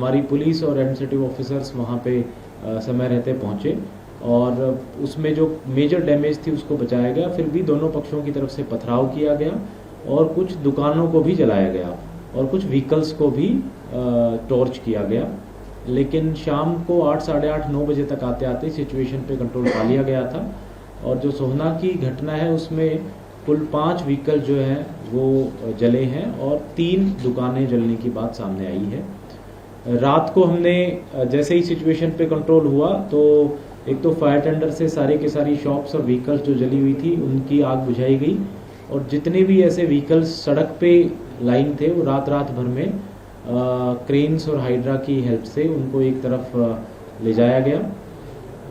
हमारी पुलिस और administrative officers वहाँ पे समय रहते पहुँचे और उसमें जो मेजर डैमेज थी उसको बचाया गया। फिर भी दोनों पक्षों की तरफ से पथराव किया गया और कुछ दुकानों को भी जलाया गया और कुछ व्हीकल्स को भी टॉर्च किया गया। लेकिन शाम को 8, साढ़े 8, 9 बजे तक आते आते सिचुएशन पे कंट्रोल पा लिया गया था। और जो सोहना की घटना है उसमें कुल 5 व्हीकल जो हैं वो जले हैं और 3 दुकानें जलने की बात सामने आई है। रात को हमने जैसे ही सिचुएशन पे कंट्रोल हुआ तो एक तो फायर टेंडर से सारी के सारी शॉप्स और व्हीकल्स जो जली हुई थी उनकी आग बुझाई गई और जितने भी ऐसे व्हीकल्स सड़क पे लाइन थे वो रात भर में क्रेन्स और हाइड्रा की हेल्प से उनको एक तरफ ले जाया गया।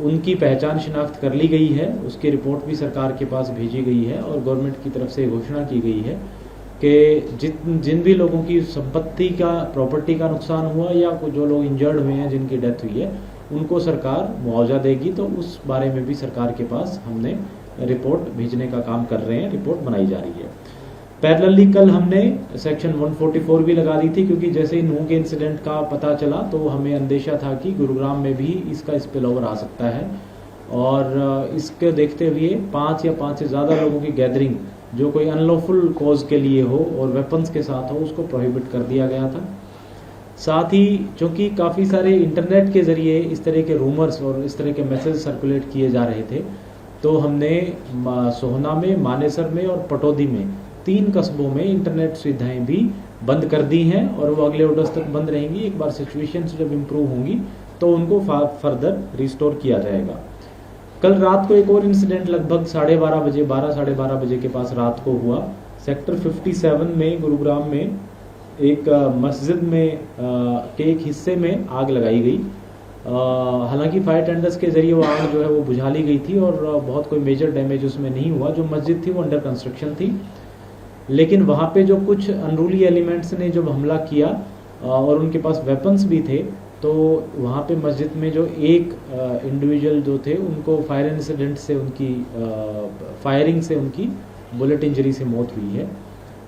उनकी पहचान शिनाख्त कर ली गई है, उसकी रिपोर्ट भी सरकार के पास भेजी गई है और गवर्नमेंट की तरफ से घोषणा की गई है कि जिन भी लोगों की संपत्ति का प्रॉपर्टी का नुकसान हुआ या जो लोग इंजर्ड हुए हैं जिनकी डेथ हुई है उनको सरकार मुआवजा देगी। तो उस बारे में भी सरकार के पास हमने रिपोर्ट भेजने का काम कर रहे हैं, रिपोर्ट बनाई जा रही है। पैरेलली कल हमने सेक्शन 144 भी लगा दी थी क्योंकि जैसे ही नूह के इंसिडेंट का पता चला तो हमें अंदेशा था कि गुरुग्राम में भी इसका स्पिल ओवर आ सकता है और इसके देखते हुए 5 या 5 से ज़्यादा लोगों की गैदरिंग जो कोई अनलॉफुल कॉज के लिए हो और वेपन्स के साथ हो उसको प्रोहिबिट कर दिया गया था। साथ ही चूँकि काफ़ी सारे इंटरनेट के ज़रिए इस तरह के रूमर्स और इस तरह के मैसेज सर्कुलेट किए जा रहे थे तो हमने सोहना में, मानेसर में और पटौदी में 3 कस्बों में इंटरनेट सुविधाएं भी बंद कर दी हैं और वो अगले ऑर्डर्स तक बंद रहेंगी। एक बार सिचुएशन जब इम्प्रूव होंगी तो उनको फर्दर रिस्टोर किया जाएगा। कल रात को एक और इंसिडेंट लगभग 12:30 बजे, 12, साढ़े 12 बजे के पास रात को हुआ। सेक्टर 57 में गुरुग्राम में एक मस्जिद में के एक हिस्से में आग लगाई गई। हालांकि फायर टेंडर्स के जरिए वो आग जो है वो बुझा ली गई थी और बहुत कोई मेजर डैमेज उसमें नहीं हुआ। जो मस्जिद थी वो अंडर कंस्ट्रक्शन थी, लेकिन वहाँ पे जो कुछ अनरूली एलिमेंट्स ने जब हमला किया और उनके पास वेपन्स भी थे तो वहाँ पे मस्जिद में जो एक इंडिविजुअल जो थे उनको फायर इंसिडेंट से उनकी फायरिंग से उनकी बुलेट इंजरी से मौत हुई है,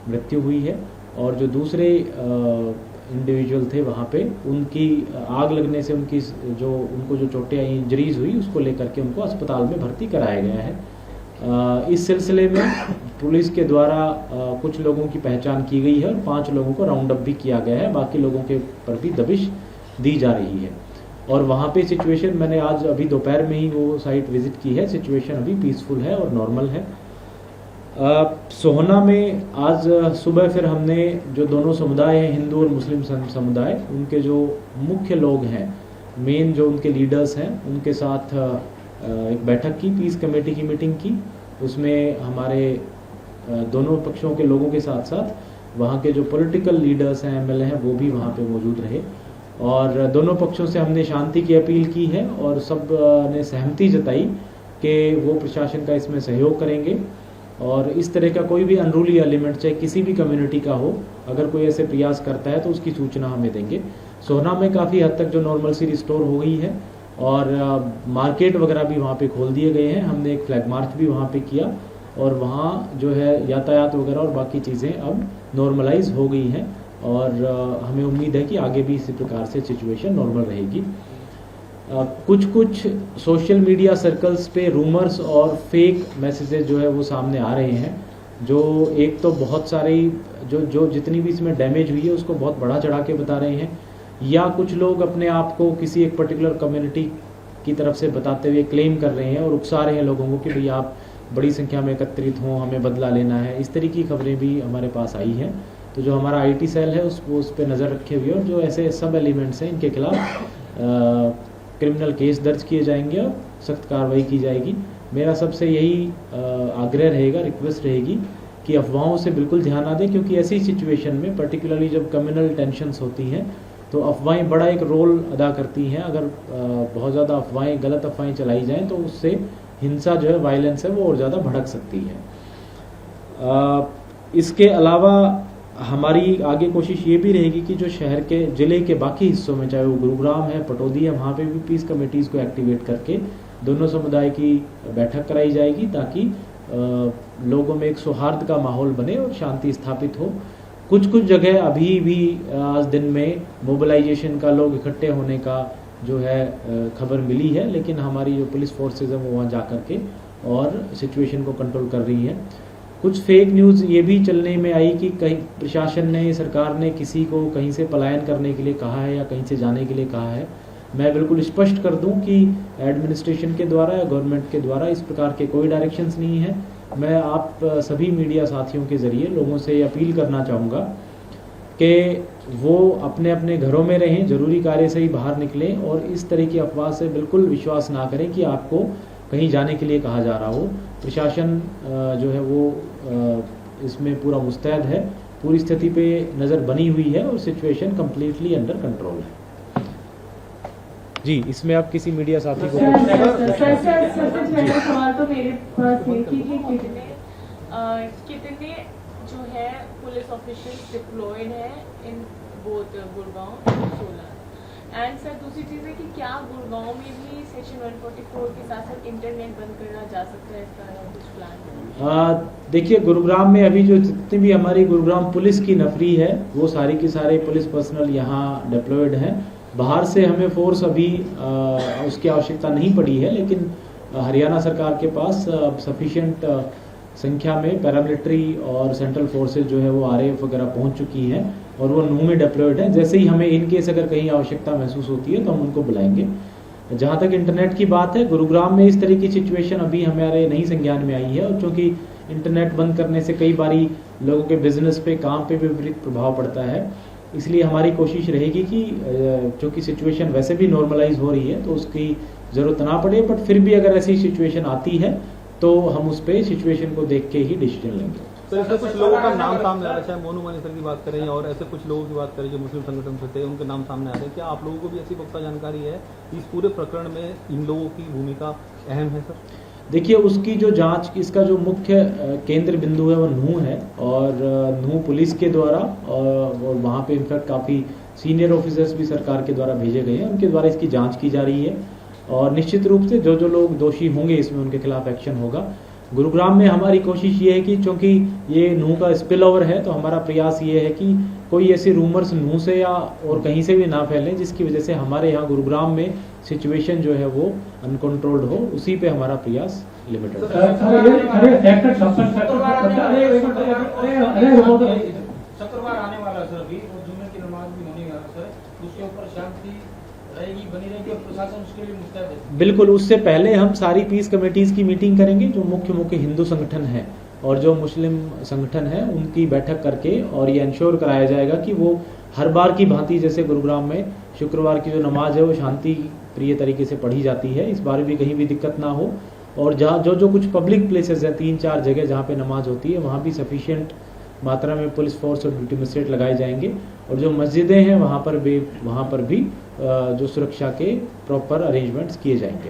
मृत्यु हुई है। और जो दूसरे इंडिविजुअल थे वहाँ पे उनकी आग लगने से उनको जो चोटें आई, इंजरीज हुई, उसको लेकर के उनको अस्पताल में भर्ती कराया गया है। इस सिलसिले में पुलिस के द्वारा कुछ लोगों की पहचान की गई है और 5 लोगों को राउंड अप भी किया गया है। बाकी लोगों के पर भी दबिश दी जा रही है और वहाँ पे सिचुएशन, मैंने आज अभी दोपहर में ही वो साइट विजिट की है, सिचुएशन अभी पीसफुल है और नॉर्मल है। सोहना में आज सुबह फिर हमने जो दोनों समुदाय हैं, हिंदू और मुस्लिम समुदाय, उनके जो मुख्य लोग हैं, मेन जो उनके लीडर्स हैं, उनके साथ एक बैठक की, पीस कमेटी की मीटिंग की। उसमें हमारे दोनों पक्षों के लोगों के साथ साथ वहाँ के जो पॉलिटिकल लीडर्स हैं, एमएलए हैं, वो भी वहाँ पे मौजूद रहे और दोनों पक्षों से हमने शांति की अपील की है और सब ने सहमति जताई कि वो प्रशासन का इसमें सहयोग करेंगे और इस तरह का कोई भी अनरूली एलिमेंट चाहे किसी भी कम्युनिटी का हो, अगर कोई ऐसे प्रयास करता है तो उसकी सूचना हमें देंगे। सोहना में काफ़ी हद तक जो नॉर्मल सी रिस्टोर हो गई है और मार्केट वगैरह भी वहाँ पे खोल दिए गए हैं। हमने एक फ्लैग मार्च भी वहाँ पे किया और वहाँ जो है यातायात वगैरह और बाकी चीज़ें अब नॉर्मलाइज हो गई हैं और हमें उम्मीद है कि आगे भी इसी प्रकार से सिचुएशन नॉर्मल रहेगी। कुछ सोशल मीडिया सर्कल्स पे रूमर्स और फेक मैसेजेस जो है वो सामने आ रहे हैं, जो एक तो बहुत सारी जो जितनी भी इसमें डैमेज हुई है उसको बहुत बढ़ा चढ़ा के बता रहे हैं, या कुछ लोग अपने आप को किसी एक पर्टिकुलर कम्युनिटी की तरफ से बताते हुए क्लेम कर रहे हैं और उकसा रहे हैं लोगों को कि भाई आप बड़ी संख्या में एकत्रित हों, हमें बदला लेना है। इस तरह की खबरें भी हमारे पास आई हैं। तो जो हमारा आईटी सेल है उस पर नज़र रखे हुए और जो ऐसे सब एलिमेंट्स हैं इनके खिलाफ क्रिमिनल केस दर्ज किए जाएंगे और सख्त कार्रवाई की जाएगी। मेरा सबसे यही आग्रह रहेगा, रिक्वेस्ट रहेगी कि अफवाहों से बिल्कुल ध्यान ना दें, क्योंकि ऐसी सिचुएशन में पर्टिकुलरली जब कम्युनल टेंशन्स होती हैं तो अफवाहें बड़ा एक रोल अदा करती हैं। अगर बहुत ज़्यादा अफवाहें, गलत अफवाहें चलाई जाएँ तो उससे हिंसा जो है, वायलेंस है, वो और ज़्यादा भड़क सकती है। इसके अलावा हमारी आगे कोशिश ये भी रहेगी कि जो शहर के ज़िले के बाकी हिस्सों में, चाहे वो गुरुग्राम है, पटौदी है, वहाँ पे भी पीस कमेटीज़ को एक्टिवेट करके दोनों समुदाय की बैठक कराई जाएगी ताकि लोगों में एक सौहार्द का माहौल बने और शांति स्थापित हो। कुछ कुछ जगह अभी भी आज दिन में मोबिलाइजेशन का, लोग इकट्ठे होने का जो है खबर मिली है, लेकिन हमारी जो पुलिस फोर्सेज हैं वो वहाँ जा कर के और सिचुएशन को कंट्रोल कर रही हैं। कुछ फेक न्यूज़ ये भी चलने में आई कि कहीं प्रशासन ने, सरकार ने किसी को कहीं से पलायन करने के लिए कहा है या कहीं से जाने के लिए कहा है। मैं बिल्कुल स्पष्ट कर दूं कि एडमिनिस्ट्रेशन के द्वारा या गवर्नमेंट के द्वारा इस प्रकार के कोई डायरेक्शंस नहीं है। मैं आप सभी मीडिया साथियों के ज़रिए लोगों से अपील करना चाहूँगा कि वो अपने अपने घरों में रहें, ज़रूरी कार्य से ही बाहर निकलें और इस तरह की अफवाह से बिल्कुल विश्वास ना करें कि आपको कहीं जाने के लिए कहा जा रहा हो। प्रशासन जो है वो इसमें पूरा मुस्तैद है, पूरी स्थिति पे नज़र बनी हुई है और सिचुएशन कम्प्लीटली अंडर कंट्रोल है। जी, इसमें आप किसी मीडिया साथी को सवाल तो मेरे पास है कि कितने जो है पुलिस ऑफिशियल्स डिप्लॉयड है इन बोथ गुड़गांव और सोलन, एंड सर दूसरी चीज़ है कि क्या गुड़गांव में भी सेक्शन 144 के साथ साथ इंटरनेट बंद करना जा सकता है, इसका कुछ प्लान? देखिए, गुरुग्राम में अभी जो जितनी भी हमारी गुरुग्राम पुलिस की नफरी है वो सारी की सारे पुलिस पर्सनल यहाँ डिप्लॉयड हैं। बाहर से हमें फोर्स अभी उसकी आवश्यकता नहीं पड़ी है, लेकिन हरियाणा सरकार के पास सफिशिएंट संख्या में पैरामिलिट्री और सेंट्रल फोर्सेज जो है वो RAF वगैरह पहुंच चुकी हैं और वो नूह में डिप्लॉयड हैं। जैसे ही हमें इन केस अगर कहीं आवश्यकता महसूस होती है तो हम उनको बुलाएंगे। जहाँ तक इंटरनेट की बात है, गुरुग्राम में इस तरह की सिचुएशन अभी हमारे नहीं संज्ञान में आई है, और चूँकि इंटरनेट बंद करने से कई बारी लोगों के बिजनेस पे, काम पे भी विपरीत प्रभाव पड़ता है, इसलिए हमारी कोशिश रहेगी कि चूँकि सिचुएशन वैसे भी नॉर्मलाइज हो रही है तो उसकी ज़रूरत ना पड़े, बट फिर भी अगर ऐसी सिचुएशन आती है तो हम उस पर सिचुएशन को देख के ही डिसीजन लेंगे। तो ऐसे कुछ लोगों का नाम सामने आ रहा है, चाहे मोनू मनी सर की बात करें और ऐसे कुछ लोगों की बात करें जो मुस्लिम संगठन से थे, उनके नाम सामने आ रहे हैं। क्या आप लोगों को भी ऐसी पुख्ता जानकारी है इस पूरे प्रकरण में इन लोगों की भूमिका अहम है सर? देखिए, उसकी जो जांच, इसका जो मुख्य केंद्र बिंदु है वो नूह है, और नूह पुलिस के द्वारा और वहाँ पे इनफैक्ट काफ़ी सीनियर ऑफिसर्स भी सरकार के द्वारा भेजे गए हैं, उनके द्वारा इसकी जांच की जा रही है और निश्चित रूप से जो जो लोग दोषी होंगे इसमें उनके खिलाफ एक्शन होगा। गुरुग्राम में हमारी कोशिश ये है कि चूँकि ये नूह का स्पिल ओवर है तो हमारा प्रयास ये है कि कोई ऐसे रूमर्स नूह से या और कहीं से भी ना फैलें जिसकी वजह से हमारे यहाँ गुरुग्राम में सिचुएशन जो है वो अनकंट्रोल्ड हो। उसी पे हमारा प्रयास लिमिटेड है। शुक्रवार आने वाला सर, अभी और जुम्मे की नमाज भी होने वाला सर, उसके ऊपर शांति रहेगी, बनी रहेगी और प्रशासन उसके लिए मुस्तैद है। बिल्कुल, उससे पहले हम सारी पीस कमेटीज की मीटिंग करेंगे, जो मुख्य मुख्य हिंदू संगठन है और जो मुस्लिम संगठन है, उनकी बैठक करके और ये इंश्योर कराया जाएगा कि वो हर बार की भांति जैसे गुरुग्राम में शुक्रवार की जो नमाज है वो शांति प्रिय तरीके से पढ़ी जाती है, इस बार भी कहीं भी दिक्कत ना हो। और जहाँ जो कुछ पब्लिक प्लेसेस हैं, 3-4 जगह जहाँ पे नमाज होती है, वहाँ भी सफिशिएंट मात्रा में पुलिस फोर्स और ड्यूटी मजिस्ट्रेट लगाए जाएंगे, और जो मस्जिदें हैं वहाँ पर भी जो सुरक्षा के प्रॉपर अरेंजमेंट्स किए जाएंगे।